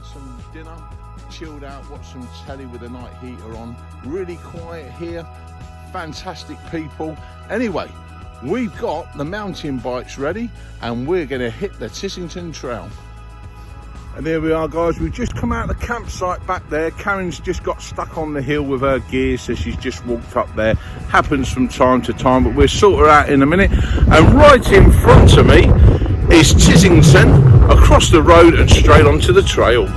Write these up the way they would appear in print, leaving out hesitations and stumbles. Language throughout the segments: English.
had some dinner, chilled out, watched some telly with the night heater on. Really quiet here, fantastic people. Anyway, we've got the mountain bikes ready and we're going to hit the Tissington Trail. And there we are, guys. We've just come out of the campsite back there. Karen's just got stuck on the hill with her gear, so she's just walked up there. Happens from time to time, but we'll sort her out in a minute. And right in front of me is Tissington, across the road and straight onto the trail.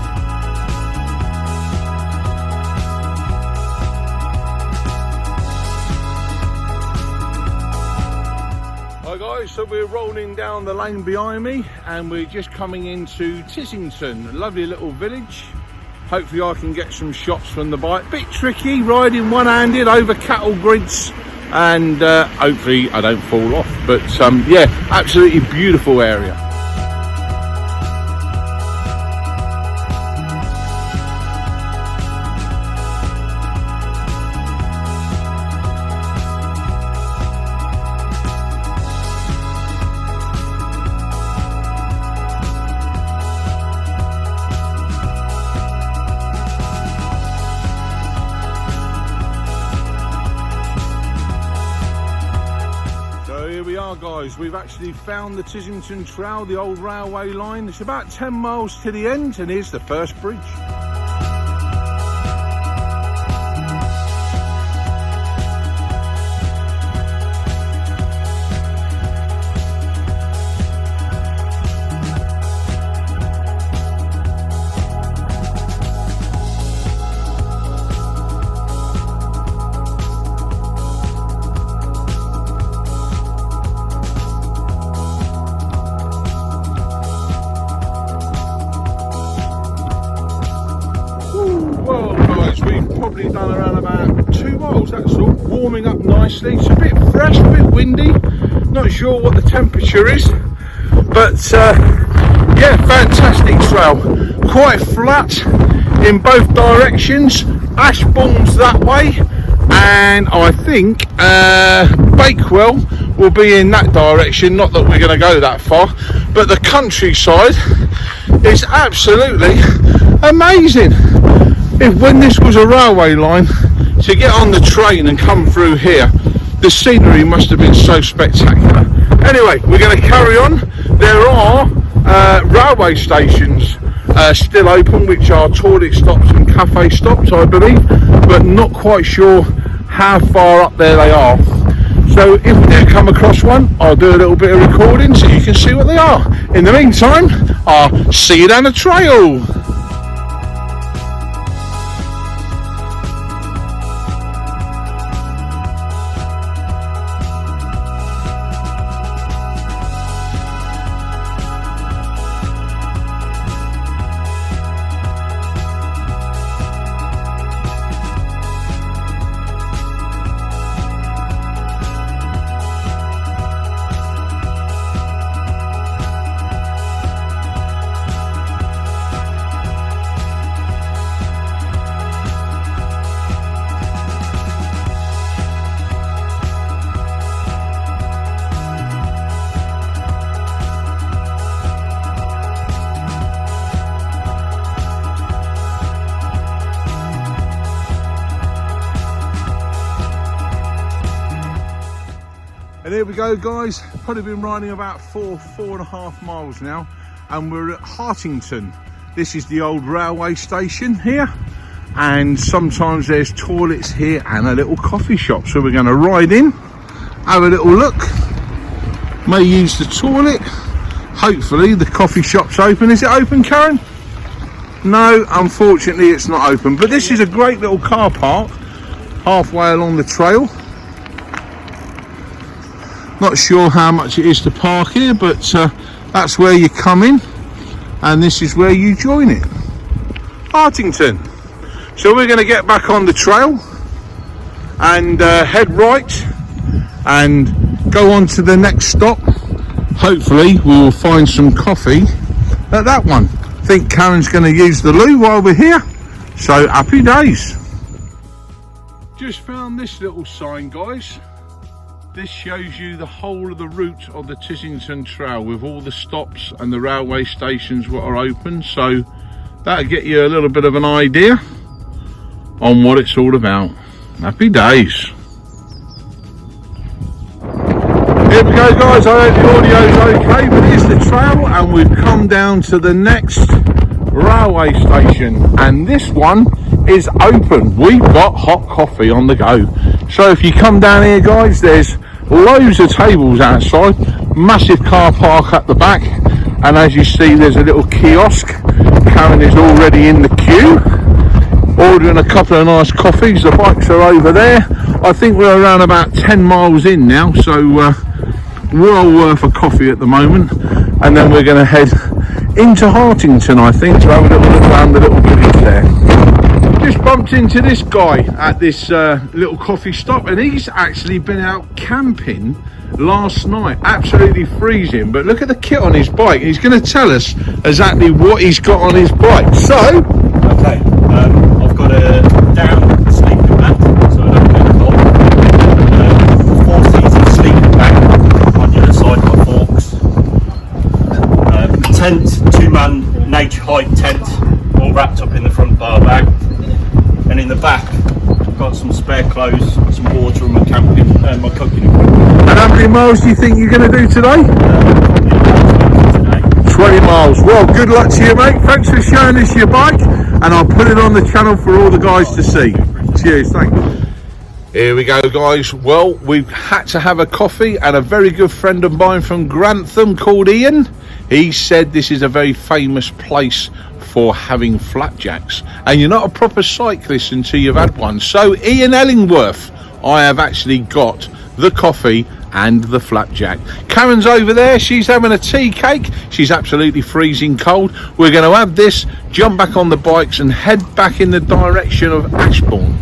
So we're rolling down the lane behind me and we're just coming into Tissington, a lovely little village. Hopefully I can get some shots from the bike. Bit tricky riding one-handed over cattle grids, and hopefully I don't fall off, but yeah, absolutely beautiful area. Guys, we've actually found the Tissington Trail, the old railway line. It's about 10 miles to the end, and here's the first bridge. Probably done around about 2 miles, that's all. Warming up nicely. It's a bit fresh, a bit windy. Not sure what the temperature is, but yeah, fantastic trail. Quite flat in both directions. Ashbourne's that way, and I think Bakewell will be in that direction. Not that we're going to go that far, but the countryside is absolutely amazing. When this was a railway line, to get on the train and come through here, the scenery must have been so spectacular. Anyway, we're going to carry on. There are railway stations still open, which are toilet stops and cafe stops, I believe, but not quite sure how far up there they are. So if we do come across one, I'll do a little bit of recording so you can see what they are. In the meantime, I'll see you down the trail. And here we go, guys. Probably been riding about 4.5 miles now, and we're at Hartington. This is the old railway station here, and sometimes there's toilets here and a little coffee shop. So we're going to ride in, have a little look, may use the toilet. Hopefully the coffee shop's open. Is it open, Karen? No, unfortunately it's not open, but this is a great little car park halfway along the trail. Not sure how much it is to park here, but that's where you come in and this is where you join it. Hartington. So we're going to get back on the trail and head right and go on to the next stop. Hopefully we will find some coffee at that one. I think Karen's going to use the loo while we're here, so happy days. Just found this little sign, guys. This shows you the whole of the route of the Tissington Trail with all the stops and the railway stations what are open. So that'll get you a little bit of an idea on what it's all about. Happy days. Here we go, guys. I hope the audio's okay, but here's the trail, and we've come down to the next railway station, and this one is open. We've got hot coffee on the go. So if you come down here, guys, there's loads of tables outside, massive car park at the back, and as you see, there's a little kiosk. Karen is already in the queue, ordering a couple of nice coffees. The bikes are over there. I think we're around about 10 miles in now, so well worth a coffee at the moment. And then we're going to head into Hartington, I think, to have a little look around the little village there. Just bumped into this guy at this little coffee stop, and he's actually been out camping last night, absolutely freezing, but look at the kit on his bike. He's going to tell us exactly what he's got on his bike. So okay, I've got a down sleeping mat so I don't get cold, 4-seater sleeping bag on the other side of my forks, tent, 2-man nature hike tent, all wrapped up in the front bar bag, and in the back I've got some spare clothes, some water and my camping and my cooking equipment. And how many miles do you think you're going to do today? 20 miles. Well, good luck to you, mate. Thanks for showing us your bike, and I'll put it on the channel for all the guys to see. Cheers, thanks. Here we go, guys. Well, we've had to have a coffee, and a very good friend of mine from Grantham called Ian, he said this is a very famous place for having flapjacks, and you're not a proper cyclist until you've had one. So Ian Ellingworth, I have actually got the coffee and the flapjack. Karen's over there, she's having a tea cake. She's absolutely freezing cold. We're going to have this, jump back on the bikes and head back in the direction of Ashbourne.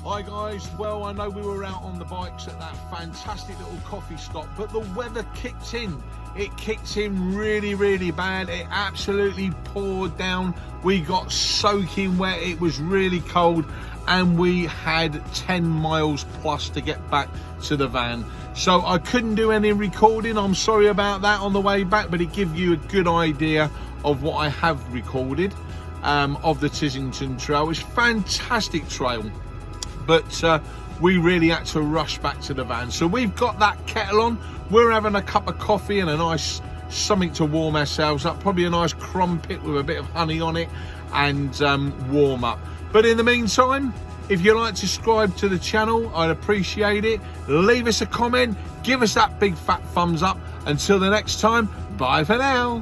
Hi guys, well, I know we were out on the bikes at that fantastic little coffee stop, but the weather kicked in. It kicked in really bad. It absolutely poured down. We got soaking wet. It was really cold, and we had 10 miles plus to get back to the van. So I couldn't do any recording. I'm sorry about that on the way back, but it gives you a good idea of what I have recorded of the Tissington Trail. It's a fantastic trail, but we really had to rush back to the van. So we've got that kettle on. We're having a cup of coffee and a nice something to warm ourselves up, probably a nice crumpet with a bit of honey on it, and warm up. But in the meantime, if you'd like to subscribe to the channel, I'd appreciate it. Leave us a comment, give us that big fat thumbs up. Until the next time, bye for now.